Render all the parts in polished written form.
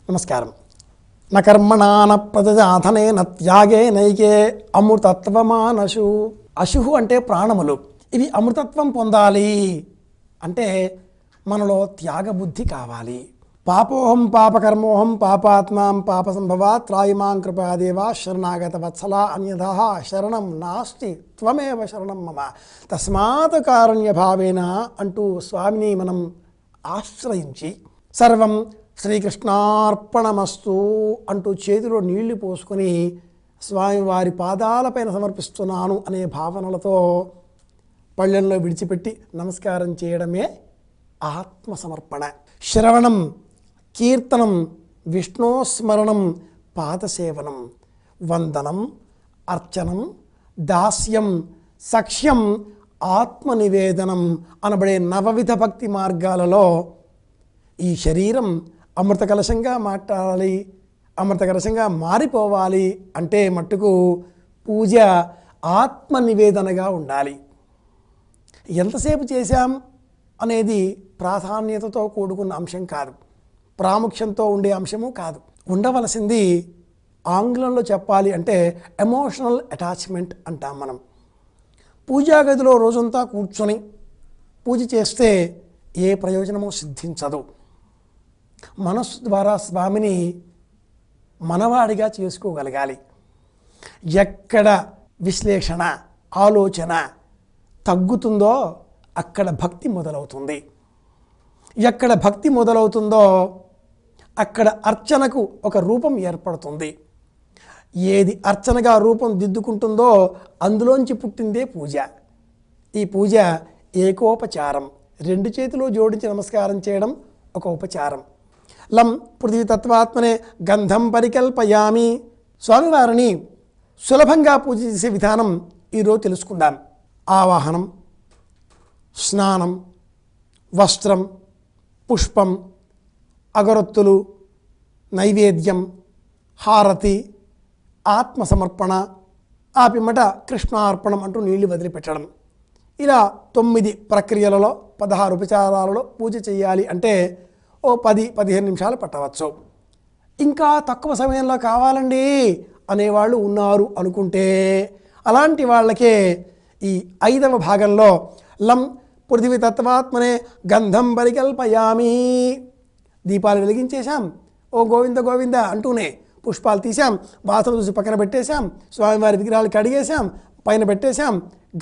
నమస్కారం. న కర్మణాన ప్రజాధనేన త్యాగే నైకే అమృతత్వమానశు. అశుహు అంటే ప్రాణములు. ఇవి అమృతత్వం పొందాలి అంటే మనలో త్యాగబుద్ధి కావాలి. పాపోహం పాపకర్మోహం పాపాత్మాం పాప సంభవాత్ త్రాయిమాం కృపాదేవా శరణాగత వత్సలా అన్యథా శరణం నాస్తి త్వమేవ శరణం మమ తస్మాత్ కారుణ్య భావేన అంటూ స్వామిని మనం ఆశ్రయించి సర్వం శ్రీకృష్ణార్పణమస్తు అంటూ చేతిలో నీళ్లు పోసుకొని స్వామివారి పాదాలపైన సమర్పిస్తున్నాను అనే భావనలతో పళ్ళెంలో విడిచిపెట్టి నమస్కారం చేయడమే ఆత్మసమర్పణ. శ్రవణం, కీర్తనం, విష్ణోస్మరణం, పాదసేవనం, వందనం, అర్చనం, దాస్యం, సఖ్యం, ఆత్మనివేదనం అనబడే నవవిధ భక్తి మార్గాలలో ఈ శరీరం అమృత కలశంగా మాట్లాడాలి, అమృత కలశంగా మారిపోవాలి అంటే మట్టుకు పూజ ఆత్మనివేదనగా ఉండాలి. ఎంతసేపు చేశాం అనేది ప్రాధాన్యతతో కూడుకున్న అంశం కాదు, ప్రాముఖ్యంతో ఉండే అంశము కాదు. ఉండవలసింది ఆంగ్లంలో చెప్పాలి అంటే ఎమోషనల్ అటాచ్మెంట్ అంటాం మనం. పూజా గదిలో రోజంతా కూర్చొని పూజ చేస్తే ఏ ప్రయోజనమూ సిద్ధించదు. మనస్సు ద్వారా స్వామిని మనవాడిగా చేసుకోగలగాలి. ఎక్కడ విశ్లేషణ, ఆలోచన తగ్గుతుందో అక్కడ భక్తి మొదలవుతుంది. ఎక్కడ భక్తి మొదలవుతుందో అక్కడ అర్చనకు ఒక రూపం ఏర్పడుతుంది. ఏది అర్చనగా రూపం దిద్దుకుంటుందో అందులోంచి పుట్టిందే పూజ. ఈ పూజ ఏకోపచారం, రెండు చేతులు జోడించి నమస్కారం చేయడం ఒక ఉపచారం. లం పృథివీ తత్వాత్మనే గంధం పరికల్పయామి. స్వామివారిని సులభంగా పూజ చేసే విధానం ఈరోజు తెలుసుకుందాం. ఆవాహనం, స్నానం, వస్త్రం, పుష్పం, అగరొత్తులు, నైవేద్యం, హారతి, ఆత్మసమర్పణ, ఆ పిమ్మట కృష్ణార్పణం అంటూ నీళ్లు వదిలిపెట్టడం. ఇలా 9 ప్రక్రియలలో 16 ఉపచారాలలో పూజ చేయాలి అంటే ఓ 10-15 నిమిషాలు పట్టవచ్చు. ఇంకా తక్కువ సమయంలో కావాలండి అనేవాళ్ళు ఉన్నారు అనుకుంటే అలాంటి వాళ్ళకే ఈ 5వ భాగంలో లం పృథివీ తత్వాత్మనే గంధం పరికల్పయామి. దీపాలు వెలిగించేశాం, ఓ గోవింద గోవింద అంటూనే పుష్పాలు తీసాం, వాసన చూసి పక్కన పెట్టేశాం, స్వామివారి విగ్రహాలు కడిగేశాం, పైన పెట్టేశాం,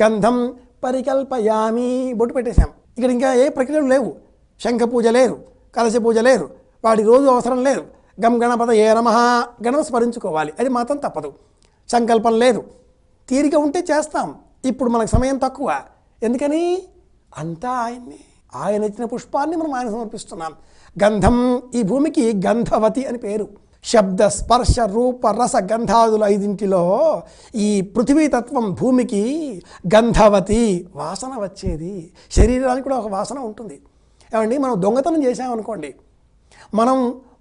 గంధం పరికల్పయామి బొట్టు పెట్టేశాం. ఇక్కడ ఇంకా ఏ ప్రక్రియలు లేవు. శంఖ పూజ లేదు, కలశ పూజ లేదు, వాడి రోజు అవసరం లేదు. గం గణపత ఏ నమః గణం స్మరించుకోవాలి, అది మాత్రం తప్పదు. సంకల్పం లేదు, తీరిక ఉంటే చేస్తాం. ఇప్పుడు మనకు సమయం తక్కువ, ఎందుకని అంతా ఆయన్ని, ఆయన ఇచ్చిన పుష్పాన్ని మనం ఆయన సమర్పిస్తున్నాం. గంధం, ఈ భూమికి గంధవతి అని పేరు. శబ్ద, స్పర్శ, రూప, రస, గంధాదులు 5 ఈ పృథివీతత్వం భూమికి గంధవతి, వాసన వచ్చేది. శరీరానికి కూడా ఒక వాసన ఉంటుంది. ఏమండి, మనం దొంగతనం చేసామనుకోండి,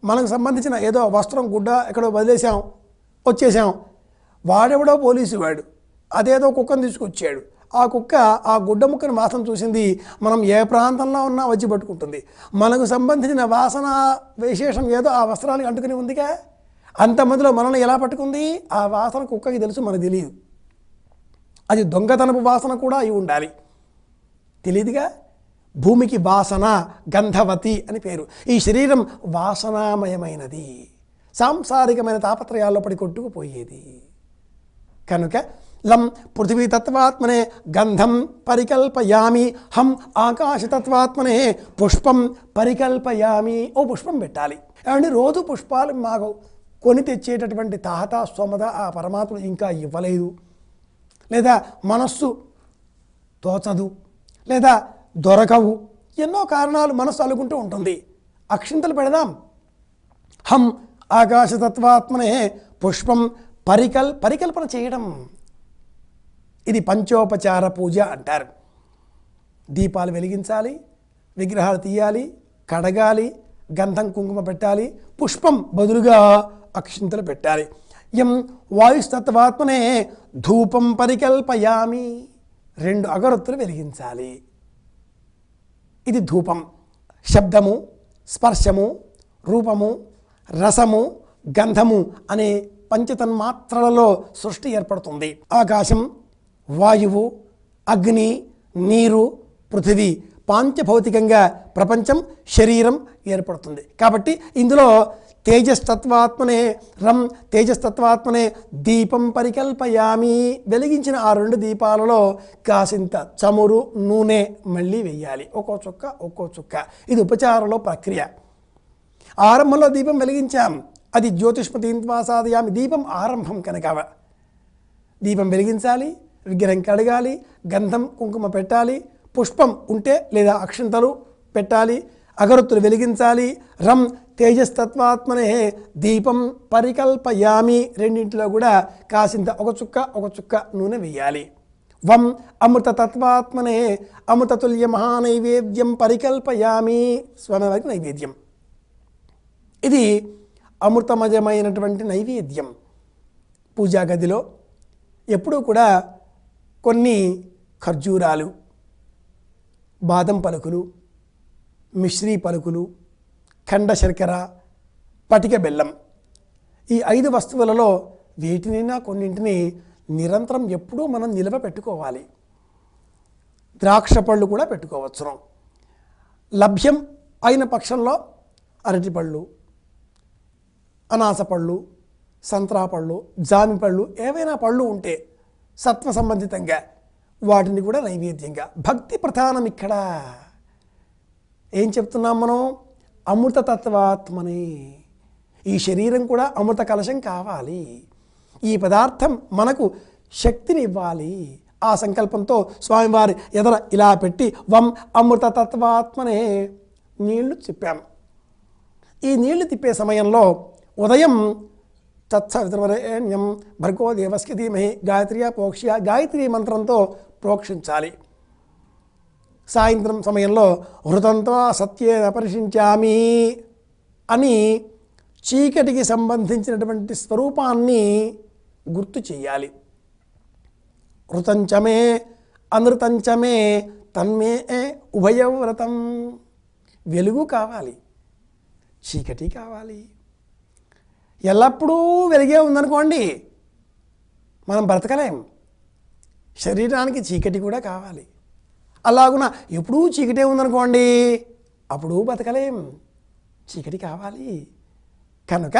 మనకు సంబంధించిన ఏదో వస్త్రం, గుడ్డ ఎక్కడో వదిలేసాం, వచ్చేసాం. వాడెవడో పోలీసు వాడు అదేదో కుక్కను తీసుకొచ్చాడు. ఆ కుక్క ఆ గుడ్డ ముక్కని వాసన చూసింది, మనం ఏ ప్రాంతంలో ఉన్నా వచ్చి పట్టుకుంటుంది. మనకు సంబంధించిన వాసన విశేషం ఏదో ఆ వస్త్రానికి అంటుకుని ఉందిగా, అంతమందిలో మనల్ని ఎలా పట్టుకుంది? ఆ వాసన కుక్కకి తెలుసు, మనకు తెలియదు. అది దొంగతనపు వాసన కూడా అయి ఉండాలి, తెలియదుగా. భూమికి వాసన గంధవతి అని పేరు. ఈ శరీరం వాసనామయమైనది, సాంసారికమైన తాపత్రయాల్లో పడి కొట్టుకుపోయేది. కనుక లం పృథివీ తత్వాత్మనే గంధం పరికల్పయామి, హం ఆకాశతత్వాత్మనే పుష్పం పరికల్పయామి. ఓ పుష్పం పెట్టాలి. ఏమంటే రోజు పుష్పాలు మాకు కొని తెచ్చేటటువంటి తాహత స్తోమత ఆ పరమాత్మ ఇంకా ఇవ్వలేదు, లేదా మనస్సు తోచదు, లేదా దొరకవు, ఎన్నో కారణాలు మనస్సు అనుకుంటూ ఉంటుంది. అక్షింతలు పెడదాం. హం ఆకాశతత్వాత్మనే పుష్పం పరికల్పన చేయడం, ఇది పంచోపచార పూజ అంటారు. దీపాలు వెలిగించాలి, విగ్రహాలు తీయాలి, కడగాలి, గంధం కుంకుమ పెట్టాలి, పుష్పం బదులుగా అక్షింతలు పెట్టాలి. యం వాయుస్తత్వాత్మనే ధూపం పరికల్పయామి, 2 అగరొత్తులు వెలిగించాలి. ఇది ధూపం. శబ్దము, స్పర్శము, రూపము, రసము, గంధము అనే పంచతన్మాత్రలలో సృష్టి ఏర్పడుతుంది. ఆకాశం, వాయువు, అగ్ని, నీరు, పృథివీ పాంచభౌతికంగా ప్రపంచం, శరీరం ఏర్పడుతుంది. కాబట్టి ఇందులో తేజస్తత్వాత్మనే తేజస్తత్వాత్మనే దీపం పరికల్పయామి. వెలిగించిన ఆ 2 దీపాలలో కాసింత చమురు, నూనె మళ్ళీ వెయ్యాలి. ఒక్కో చుక్క ఒక్కో చుక్క. ఇది ఉపచారంలో ప్రక్రియ. ఆరంభంలో దీపం వెలిగించాం, అది జ్యోతిష్మతీన్వా సాధయామి. దీపం ఆరంభం కనుక దీపం వెలిగించాలి, విగ్రహం కడగాలి, గంధం కుంకుమ పెట్టాలి, పుష్పం ఉంటే లేదా అక్షంతలు పెట్టాలి, అగరొత్తులు వెలిగించాలి. తేజస్తత్వాత్మనే దీపం పరికల్పయామి. రెండింటిలో కూడా కాసింత ఒక చుక్క నూనె వేయాలి. అమృతతత్వాత్మనే అమృతతుల్య మహానైవేద్యం పరికల్పయామి. స్వామివారికి నైవేద్యం. ఇది అమృతమయమైనటువంటి నైవేద్యం. పూజా గదిలో ఎప్పుడూ కూడా కొన్ని ఖర్జూరాలు, బాదం పలుకులు, మిశ్రీ పలుకులు, ఖండ శర్కర, పటిక బెల్లం, ఈ 5 వస్తువులలో వేటినైనా కొన్నింటిని నిరంతరం ఎప్పుడూ మనం నిల్వ పెట్టుకోవాలి. ద్రాక్ష పళ్ళు కూడా పెట్టుకోవచ్చును. లభ్యం అయిన పక్షంలో అరటిపళ్ళు, అనాస పళ్ళు, సంత్రా పళ్ళు, జామి పళ్ళు, ఏవైనా పళ్ళు ఉంటే సత్వ సంబంధితంగా వాటిని కూడా నైవేద్యంగా. భక్తి ప్రధానం. ఇక్కడ ఏం చెప్తున్నాం మనం? అమృతతత్వాత్మనే. ఈ శరీరం కూడా అమృత కలశం కావాలి. ఈ పదార్థం మనకు శక్తిని ఇవ్వాలి. ఆ సంకల్పంతో స్వామివారి ఎదర ఇలా పెట్టి అమృతతత్వాత్మనే నీళ్లు తిప్పాం. ఈ నీళ్లు తిప్పే సమయంలో ఉదయం తత్సవితుర్వరేణ్యం భర్గో దేవస్య ధీమహి గాయత్ర్యా ప్రోక్ష్య, గాయత్రీ మంత్రంతో ప్రోక్షించాలి. సాయంత్రం సమయంలో హృతంతో సత్యేన పరిశించామి అని చీకటికి సంబంధించినటువంటి స్వరూపాన్ని గుర్తు చేయాలి. హృతంచమే అనృతంచమే తన్మే ఉభయవ్రతం. వెలుగు కావాలి, చీకటి కావాలి. ఎల్లప్పుడూ వెలిగే ఉందనుకోండి మనం బ్రతకలేం. శరీరానికి చీకటి కూడా కావాలి. అలాగున ఎప్పుడూ చీకటే ఉందనుకోండి అప్పుడు బతకలేం. చీకటి కావాలి. కనుక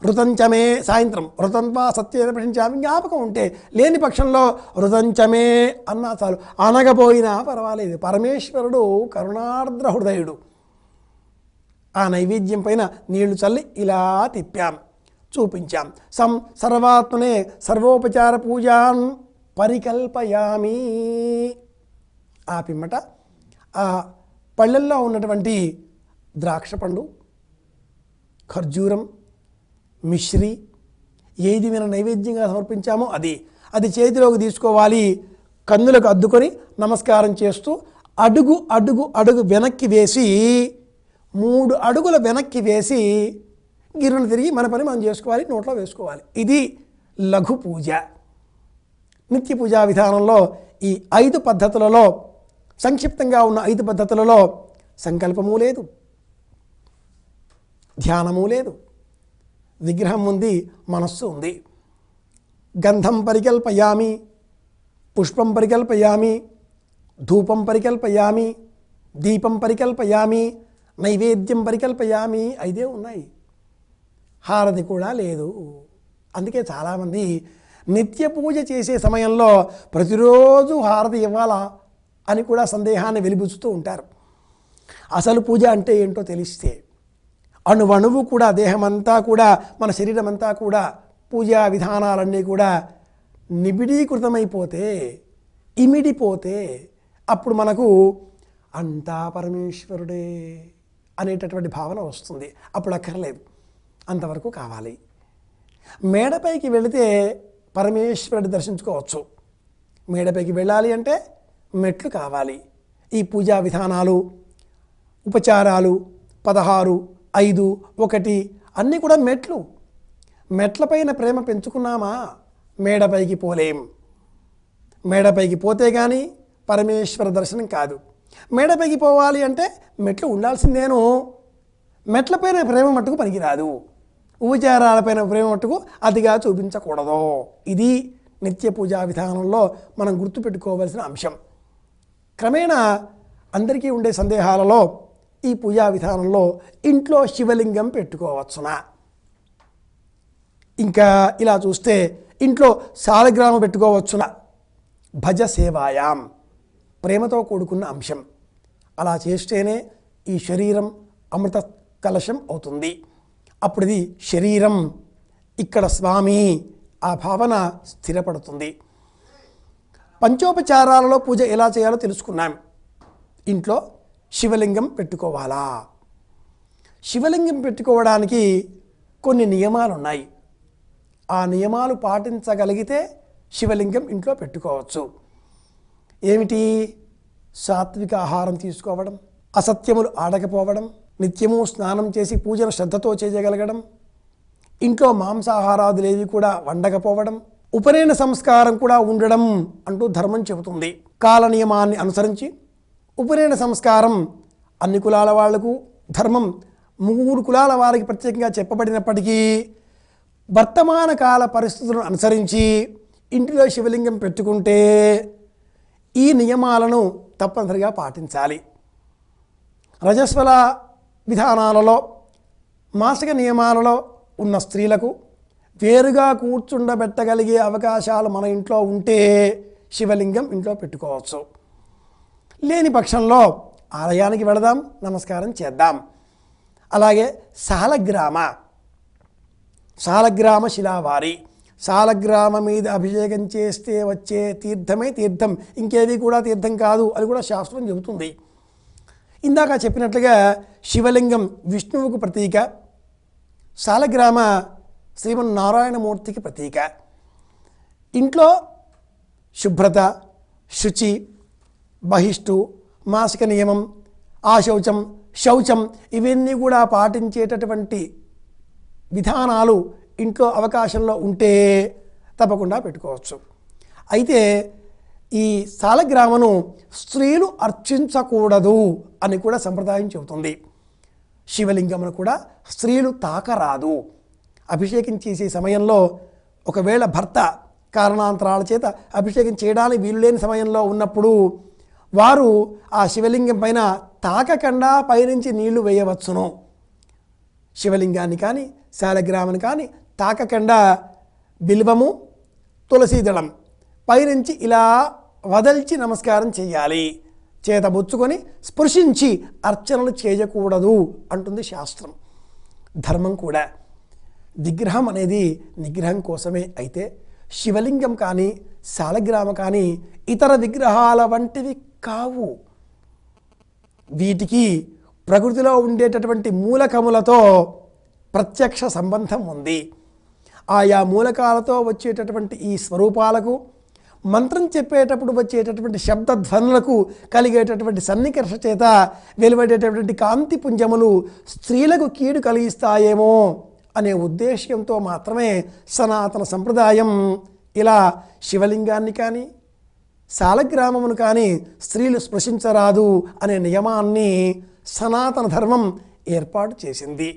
ఋతంచమే సాయంత్రం ఋతంవా సత్యేన ప్రశించామి. జ్ఞాపకం ఉంటే, లేని పక్షంలో ఋతంచమే అన్నా చాలు. అనగపోయినా పర్వాలేదు. పరమేశ్వరుడు కరుణార్ద్ర హృదయుడు. ఆ నైవేద్యం పైన నీళ్లు చల్లి ఇలా తిప్పాం, చూపించాం. సర్వాత్మనే సర్వోపచార పూజాన్ పరికల్పయామి. ఆ పిమ్మట ఆ పళ్ళల్లో ఉన్నటువంటి ద్రాక్ష పండు, ఖర్జూరం, మిశ్రీ, ఏది మనం నైవేద్యంగా సమర్పించామో అది చేతిలోకి తీసుకోవాలి. కన్నులకు అద్దుకొని నమస్కారం చేస్తూ అడుగు అడుగు అడుగు వెనక్కి వేసి 3 అడుగుల వెనక్కి వేసి గిర్రను తిరిగి మన పని మనం చేసుకోవాలి, నోట్లో వేసుకోవాలి. ఇది లఘు పూజ. నిత్య పూజా విధానంలో ఈ 5 పద్ధతులలో, సంక్షిప్తంగా ఉన్న 5 పద్ధతులలో సంకల్పము లేదు, ధ్యానము లేదు, విగ్రహం ఉంది, మనస్సు ఉంది. గంధం పరికల్పయామి, పుష్పం పరికల్పయామి, ధూపం పరికల్పయామి, దీపం పరికల్పయామి, నైవేద్యం పరికల్పయామి. 5 ఉన్నాయి. హారతి కూడా లేదు. అందుకే చాలామంది నిత్య పూజ చేసే సమయంలో ప్రతిరోజు హారతి ఇవ్వాలా అని కూడా సందేహాన్ని వెలిబుచ్చుతూ ఉంటారు. అసలు పూజ అంటే ఏంటో తెలిస్తే అణువణువు కూడా, దేహమంతా కూడా, మన శరీరం అంతా కూడా, పూజా విధానాలన్నీ కూడా నిబిడీకృతమైపోతే, ఇమిడిపోతే అప్పుడు మనకు అంతా పరమేశ్వరుడే అనేటటువంటి భావన వస్తుంది. అప్పుడు అక్కర్లేదు, అంతవరకు కావాలి. మేడపైకి వెళితే పరమేశ్వరుడి దర్శించుకోవచ్చు. మేడపైకి వెళ్ళాలి అంటే మెట్లు కావాలి. ఈ పూజా విధానాలు, ఉపచారాలు 16, 5, 1 అన్నీ కూడా మెట్లు. మెట్లపైన ప్రేమ పెంచుకున్నామా మేడపైకి పోలేం. మేడపైకి పోతే కానీ పరమేశ్వర దర్శనం కాదు. మేడపైకి పోవాలి అంటే మెట్లు ఉండాల్సిందేను. మెట్లపైన ప్రేమ మట్టుకు పనికిరాదు. ఉపచారాలపైన ప్రేమ మట్టుకు అతిగా చూపించకూడదు. ఇది నిత్య పూజా విధానంలో మనం గుర్తుపెట్టుకోవాల్సిన అంశం. క్రమేణా అందరికీ ఉండే సందేహాలలో ఈ పూజా విధానంలో ఇంట్లో శివలింగం పెట్టుకోవచ్చునా, ఇంకా ఇలా చూస్తే ఇంట్లో సాలగ్రామం పెట్టుకోవచ్చునా, భజ సేవాయాం ప్రేమతో కూడుకున్న అంశం. అలా చేస్తేనే ఈ శరీరం అమృత కలశం అవుతుంది. అప్పుడు ఇది శరీరం, ఇక్కడ స్వామి, ఆ భావన స్థిరపడుతుంది. పంచోపచారాలలో పూజ ఎలా చేయాలో తెలుసుకున్నాం. ఇంట్లో శివలింగం పెట్టుకోవాలా? శివలింగం పెట్టుకోవడానికి కొన్ని నియమాలు ఉన్నాయి. ఆ నియమాలు పాటించగలిగితే శివలింగం ఇంట్లో పెట్టుకోవచ్చు. ఏమిటి? సాత్విక ఆహారం తీసుకోవడం, అసత్యములు ఆడకపోవడం, నిత్యము స్నానం చేసి పూజను శ్రద్ధతో చేయగలగడం, ఇంట్లో మాంసాహారాదులేవి కూడా వండకపోవడం, ఉపనయన సంస్కారం కూడా ఉండడం అంటూ ధర్మం చెబుతుంది. కాల నియమాన్ని అనుసరించి ఉపనయన సంస్కారం అన్ని కులాల వాళ్లకు, ధర్మం 3 కులాల వారికి ప్రత్యేకంగా చెప్పబడినప్పటికీ వర్తమాన కాల పరిస్థితులను అనుసరించి ఇంటిలో శివలింగం పెట్టుకుంటే ఈ నియమాలను తప్పనిసరిగా పాటించాలి. రజస్వల విధానాలలో, మాసిక నియమాలలో ఉన్న స్త్రీలకు వేరుగా కూర్చుండబెట్టగలిగే అవకాశాలు మన ఇంట్లో ఉంటే శివలింగం ఇంట్లో పెట్టుకోవచ్చు. లేని పక్షంలో ఆలయానికి వెళదాం, నమస్కారం చేద్దాం. అలాగే సాలగ్రామ శిలావారి, సాలగ్రామ మీద అభిషేకం చేస్తే వచ్చే తీర్థమే తీర్థం, ఇంకేది కూడా తీర్థం కాదు అని కూడా శాస్త్రం చెబుతుంది. ఇందాక చెప్పినట్లుగా శివలింగం విష్ణువుకు ప్రతీక, సాలగ్రామ శ్రీమన్నారాయణమూర్తికి ప్రతీక. ఇంట్లో శుభ్రత, శుచి, బహిష్టు, మాసిక నియమం, ఆశౌచం, శౌచం ఇవన్నీ కూడా పాటించేటటువంటి విధానాలు ఇంట్లో అవకాశంలో ఉంటే తప్పకుండా పెట్టుకోవచ్చు. అయితే ఈ సాలగ్రామను స్త్రీలు అర్చించకూడదు అని కూడా సంప్రదాయం చెబుతుంది. శివలింగమును కూడా స్త్రీలు తాకరాదు. అభిషేకం చేసే సమయంలో ఒకవేళ భర్త కారణాంతరాల చేత అభిషేకం చేయడానికి వీలు లేని సమయంలో ఉన్నప్పుడు వారు ఆ శివలింగం పైన తాకకుండా పైనుంచి నీళ్లు వేయవచ్చును. శివలింగాన్ని కానీ శాలగ్రామాన్ని కానీ తాకకుండా బిల్వము, తులసీదళం పైనుంచి ఇలా వదల్చి నమస్కారం చేయాలి. చేతబుచ్చుకొని స్పృశించి అర్చనలు చేయకూడదు అంటుంది శాస్త్రం. ధర్మం కూడా. విగ్రహం అనేది నిగ్రహం కోసమే. అయితే శివలింగం కానీ శాలగ్రామ కానీ ఇతర విగ్రహాల వంటివి కావు. వీటికి ప్రకృతిలో ఉండేటటువంటి మూలకములతో ప్రత్యక్ష సంబంధం ఉంది. ఆయా మూలకాలతో వచ్చేటటువంటి ఈ స్వరూపాలకు, మంత్రం చెప్పేటప్పుడు వచ్చేటటువంటి శబ్దధ్వనులకు కలిగేటటువంటి సన్నికర్ష చేత వెలువడేటటువంటి కాంతి పుంజములు స్త్రీలకు కీడు కలిగిస్తాయేమో అనే ఉద్దేశ్యంతో మాత్రమే సనాతన సంప్రదాయం ఇలా శివలింగాన్ని కానీ శాలగ్రామమును కానీ స్త్రీలు స్పృశించరాదు అనే నియమాన్ని సనాతన ధర్మం ఏర్పాటు చేసింది.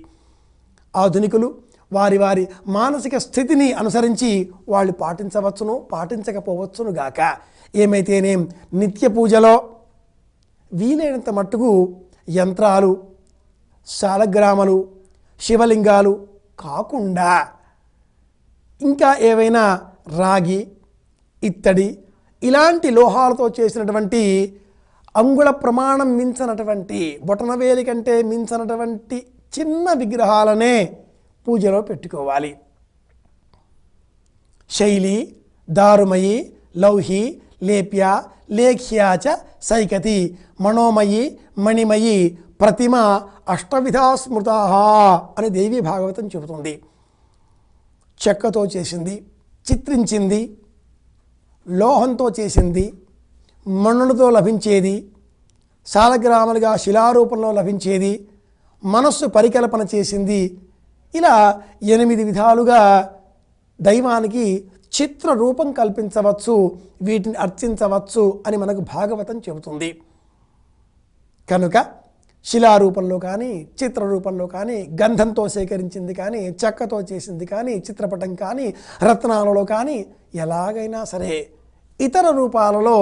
ఆధునికులు వారి వారి మానసిక స్థితిని అనుసరించి వాళ్ళు పాటించవచ్చును, పాటించకపోవచ్చును గాక. ఏమైతేనేం నిత్య పూజలో వీలైనంత మట్టుకు యంత్రాలు, శాలగ్రామాలు, శివలింగాలు కాకుండా ఇంకా ఏవైనా రాగి, ఇత్తడి ఇలాంటి లోహాలతో చేసినటువంటి అంగుళ ప్రమాణం మించనటువంటి, బొటనవేలి కంటే మించనటువంటి చిన్న విగ్రహాలనే పూజలో పెట్టుకోవాలి. శైలి, దారుమయి, లౌహి, లేప్య, లేఖ్యాచ సైకతి, మనోమయి, మణిమయి, ప్రతిమ అష్టవిధా స్మృతా అని దేవీ భాగవతం చెబుతుంది. చెక్కతో చేసింది, చిత్రించింది, లోహంతో చేసింది, మణులతో లభించేది, శాలగ్రామాలుగా శిలారూపంలో లభించేది, మనస్సు పరికల్పన చేసింది, ఇలా 8 విధాలుగా దైవానికి చిత్ర రూపం కల్పించవచ్చు, వీటిని అర్చించవచ్చు అని మనకు భాగవతం చెబుతుంది. కనుక శిలారూపంలో కానీ చిత్రరూపంలో కానీ గంధంతో సేకరించింది కానీ చెక్కతో చేసింది కానీ చిత్రపటం కానీ రత్నాలలో కానీ ఎలాగైనా సరే ఇతర రూపాలలో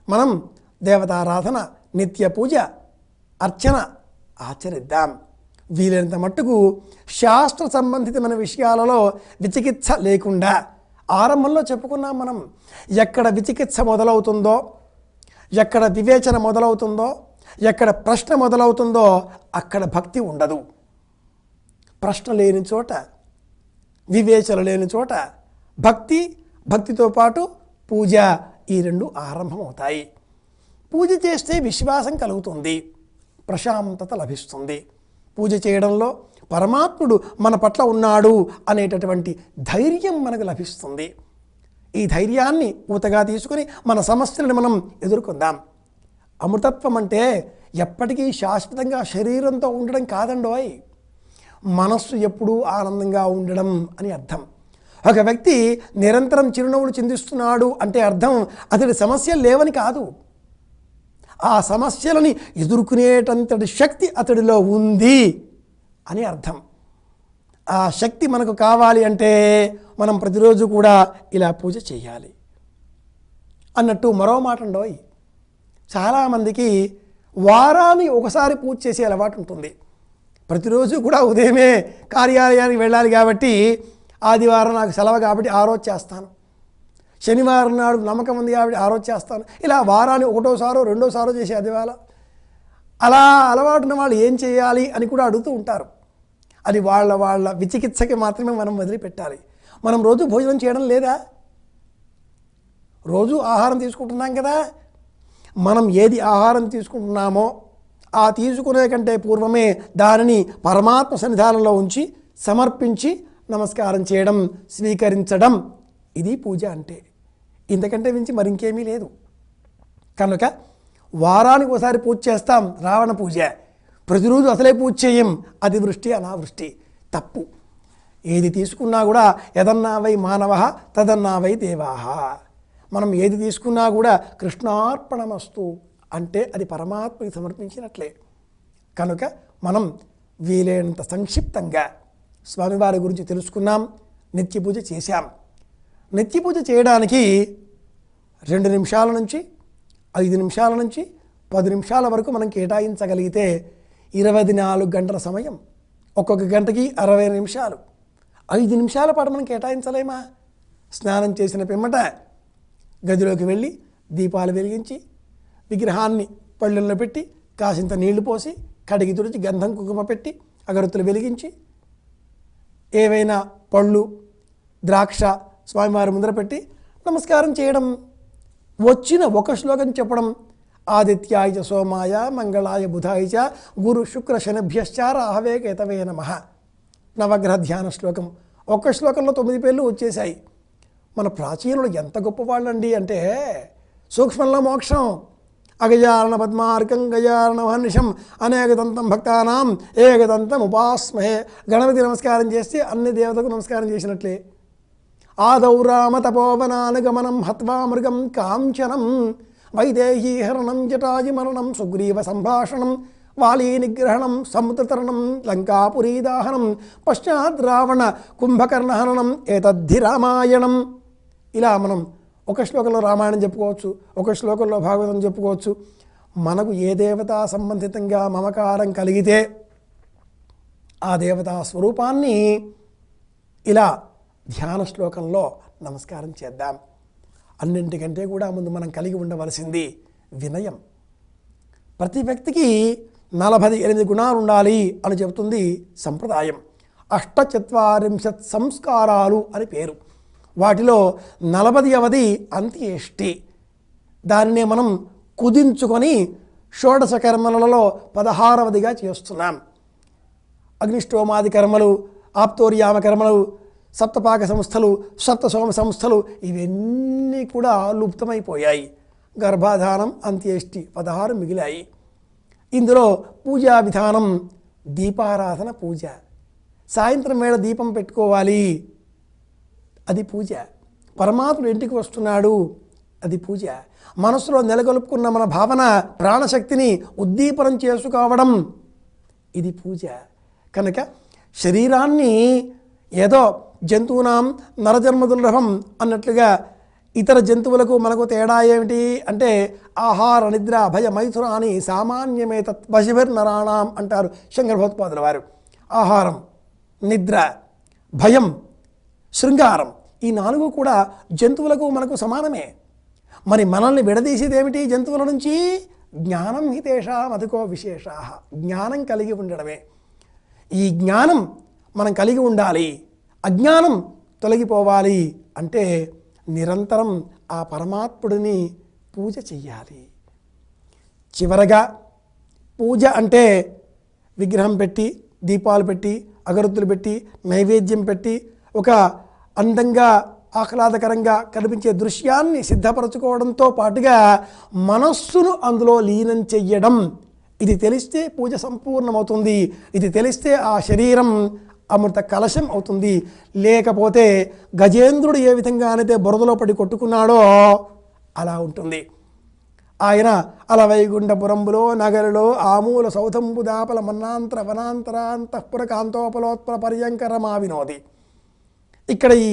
మనం దేవతారాధన నిత్య పూజ అర్చన ఆచరిద్దాం. వీలైనంత మట్టుకు శాస్త్ర సంబంధితమైన విషయాలలో విచికిత్స లేకుండా ఆరంభంలో చెప్పుకున్నాం మనం. ఎక్కడ విచికిత్స మొదలవుతుందో, ఎక్కడ వివేచన మొదలవుతుందో, ఎక్కడ ప్రశ్న మొదలవుతుందో అక్కడ భక్తి ఉండదు. ప్రశ్న లేని చోట, వివేచన లేని చోట భక్తి, భక్తితో పాటు పూజ ఈ రెండు ఆరంభమవుతాయి. పూజ చేస్తే విశ్వాసం కలుగుతుంది, ప్రశాంతత లభిస్తుంది. పూజ చేయడంలో పరమాత్ముడు మన పట్ల ఉన్నాడు అనేటటువంటి ధైర్యం మనకు లభిస్తుంది. ఈ ధైర్యాన్ని ఊతగా తీసుకుని మన సమస్యలను మనం ఎదుర్కొందాం. అమృతత్వం అంటే ఎప్పటికీ శాశ్వతంగా శరీరంతో ఉండడం కాదండోయ్, మనస్సు ఎప్పుడూ ఆనందంగా ఉండడం అని అర్థం. ఒక వ్యక్తి నిరంతరం చిరునవ్వులు చిందిస్తున్నాడు అంటే అర్థం అతడి సమస్యలు లేవని కాదు, ఆ సమస్యలని ఎదుర్కొనేటంతటి శక్తి అతడిలో ఉంది అని అర్థం. ఆ శక్తి మనకు కావాలి అంటే మనం ప్రతిరోజు కూడా ఇలా పూజ చేయాలి. అన్నట్టు మరో మాట అండోయ్, చాలామందికి వారానికి ఒకసారి పూజ చేసే అలవాటు ఉంటుంది. ప్రతిరోజు కూడా ఉదయమే కార్యాలయానికి వెళ్ళాలి కాబట్టి ఆదివారం నాకు సెలవు కాబట్టి ఆ రోజు చేస్తాను, శనివారం నాడు నమ్మకం ఉంది కాబట్టి ఆ రోజు చేస్తాను, ఇలా వారాన్ని ఒకటోసారో రెండోసారో చేసే అదివాల. అలా అలవాటున్న వాళ్ళు ఏం చేయాలి అని కూడా అడుగుతూ ఉంటారు. అది వాళ్ళ విచికిత్సకి మాత్రమే మనం వదిలిపెట్టాలి. మనం రోజు భోజనం చేయడం లేదా? రోజు ఆహారం తీసుకుంటున్నాం కదా. మనం ఏది ఆహారం తీసుకుంటున్నామో ఆ తీసుకునే కంటే పూర్వమే దానిని పరమాత్మ సన్నిధానంలో ఉంచి సమర్పించి నమస్కారం చేయడం, స్వీకరించడం, ఇది పూజ అంటే. ఇంతకంటే మించి మరింకేమీ లేదు. కనుక వారానికి ఒకసారి పూజ చేస్తాం, రావణ పూజ. ప్రతిరోజు అసలే పూజ చేయం, అతివృష్టి అనావృష్టి, తప్పు. ఏది తీసుకున్నా కూడా యదన్నా వై మానవ తదన్నా వై దేవాహ. మనం ఏది తీసుకున్నా కూడా కృష్ణార్పణమస్తు అంటే అది పరమాత్మకి సమర్పించినట్లే. కనుక మనం వీలైనంత సంక్షిప్తంగా స్వామివారి గురించి తెలుసుకున్నాం, నిత్య పూజ చేశాం. నిత్య పూజ చేయడానికి 2 నిమిషాల నుంచి 5 నిమిషాల నుంచి 10 నిమిషాల వరకు మనం కేటాయించగలిగితే 24 గంటల సమయం, ఒక్కొక్క గంటకి 60 నిమిషాలు, 5 నిమిషాల పాటు మనం కేటాయించలేమా? స్నానం చేసిన పిమ్మట గదిలోకి వెళ్ళి దీపాలు వెలిగించి విగ్రహాన్ని పళ్ళెల్లో పెట్టి కాసింత నీళ్లు పోసి కడిగి తుడిచి గంధం కుంకుమ పెట్టి అగరత్తులు వెలిగించి ఏవైనా పళ్ళు ద్రాక్ష స్వామివారి ముందర పెట్టి నమస్కారం చేయడం. వచ్చిన ఒక శ్లోకం చెప్పడం, ఆదిత్యాయ చ సోమాయ మంగళాయ బుధాయ చ గురు శుక్ర శనిభ్యశ్చ రాహవే కేతవే నమః. నవగ్రహ ధ్యాన శ్లోకం. ఒక్క శ్లోకంలో 9 పేర్లు వచ్చేసాయి. మన ప్రాచీనులు ఎంత గొప్పవాళ్ళండి అంటే సూక్ష్మంలో మోక్షం. అగజారణ పద్మార్కం గజారణ మహర్నిషం అనేకదంతం భక్తానాం ఏకదంతం ఉపాస్మహే. గణపతి నమస్కారం చేస్తే అన్ని దేవతకు నమస్కారం చేసినట్లే. ఆదౌ రామ తపోవనానుగమనం హత్వా మృగం కాంచనం వైదేహీ హరణం జటాజి మరణం సుగ్రీవ సంభాషణం వాలీ నిగ్రహణం సముద్రతరణం లంకాపురీదాహనం పశ్చాద్ రావణ కుంభకర్ణహరణం ఏతద్ధి రామాయణం. ఇలా మనం ఒక శ్లోకంలో రామాయణం చెప్పుకోవచ్చు, ఒక శ్లోకంలో భాగవతం చెప్పుకోవచ్చు. మనకు ఏ దేవతా సంబంధితంగా మమకారం కలిగితే ఆ దేవతా స్వరూపాన్ని ఇలా ధ్యాన శ్లోకంలో నమస్కారం చేద్దాం. అన్నింటికంటే కూడా ముందు మనం కలిగి ఉండవలసింది వినయం. ప్రతి వ్యక్తికి 48 గుణాలు ఉండాలి అని చెబుతుంది సంప్రదాయం. 48 సంస్కారాలు అని పేరు. వాటిలో 40వది అంత్యేష్టి. దానినే మనం కుదించుకొని షోడశ కర్మలలో 16వదిగా చేస్తున్నాం. అగ్నిష్టోమాది కర్మలు, ఆప్తోర్యామ కర్మలు, సప్తపాక సంస్థలు, సప్తసోమ సంస్థలు ఇవన్నీ కూడా లుప్తమైపోయాయి. గర్భాధానం, అంత్యేష్టి 16 మిగిలాయి. ఇందులో పూజా విధానం దీపారాధన పూజ. సాయంత్రం వేళ దీపం పెట్టుకోవాలి, అది పూజ. పరమాత్ముడు ఇంటికి వస్తున్నాడు, అది పూజ. మనసులో నెలకొల్పుకున్న మన భావన ప్రాణశక్తిని ఉద్దీపనం చేసుకోవడం ఇది పూజ. కనుక శరీరాన్ని ఏదో జంతువునాం నరజన్మదుర్లభం అన్నట్లుగా ఇతర జంతువులకు మనకు తేడా ఏమిటి అంటే ఆహార నిద్ర భయ మైథునాని సామాన్యమే తత్వశిభిర్నరాణం అంటారు శంకర భగవత్పాదుల వారు. ఆహారం, నిద్ర, భయం, శృంగారం ఈ 4 కూడా జంతువులకు మనకు సమానమే. మరి మనల్ని విడదీసేది ఏమిటి జంతువుల నుంచి? జ్ఞానం హితేషాం అధికో విశేషా. జ్ఞానం కలిగి ఉండడమే. ఈ జ్ఞానం మనం కలిగి ఉండాలి. అజ్ఞానం తొలగిపోవాలి అంటే నిరంతరం ఆ పరమాత్ముడిని పూజ చెయ్యాలి. చివరగా పూజ అంటే విగ్రహం పెట్టి, దీపాలు పెట్టి, అగరొత్తులు పెట్టి, నైవేద్యం పెట్టి ఒక అందంగా ఆహ్లాదకరంగా కనిపించే దృశ్యాన్ని సిద్ధపరచుకోవడంతో పాటుగా మనస్సును అందులో లీనం చెయ్యడం. ఇది తెలిస్తే పూజ సంపూర్ణమవుతుంది. ఇది తెలిస్తే ఆ శరీరం అమృత కలశం అవుతుంది. లేకపోతే గజేంద్రుడు ఏ విధంగానైతే బురదలో పడి కొట్టుకున్నాడో అలా ఉంటుంది. ఆయన అలవైగుంఠపురంబులో నగరులో ఆమూల సౌధంబు దాపల మన్నాంతర వనాంతరాంతఃపుర కాంతోపలోత్పల పర్యంకరమా వినోది. ఇక్కడ ఈ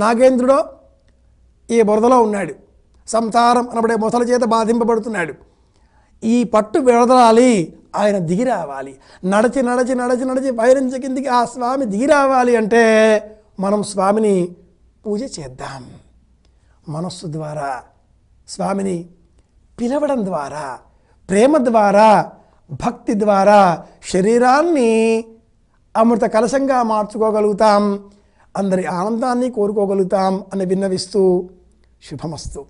నాగేంద్రుడో ఈ బురదలో ఉన్నాడు. సంసారం అనబడే మొసల చేత బాధింపబడుతున్నాడు. ఈ పట్టు విడదలాలి, ఆయన దిగి రావాలి. నడచి నడచి నడచి నడిచి పైనుంచి కిందికి ఆ స్వామి దిగి రావాలి అంటే మనం స్వామిని పూజ చేద్దాం. మనస్సు ద్వారా స్వామిని పిలవడం ద్వారా, ప్రేమ ద్వారా, భక్తి ద్వారా శరీరాన్ని అమృత కలశంగా మార్చుకోగలుగుతాం. అందరి ఆనందాన్ని కోరుకోగలుగుతాం అని విన్నవిస్తూ శుభమస్తు.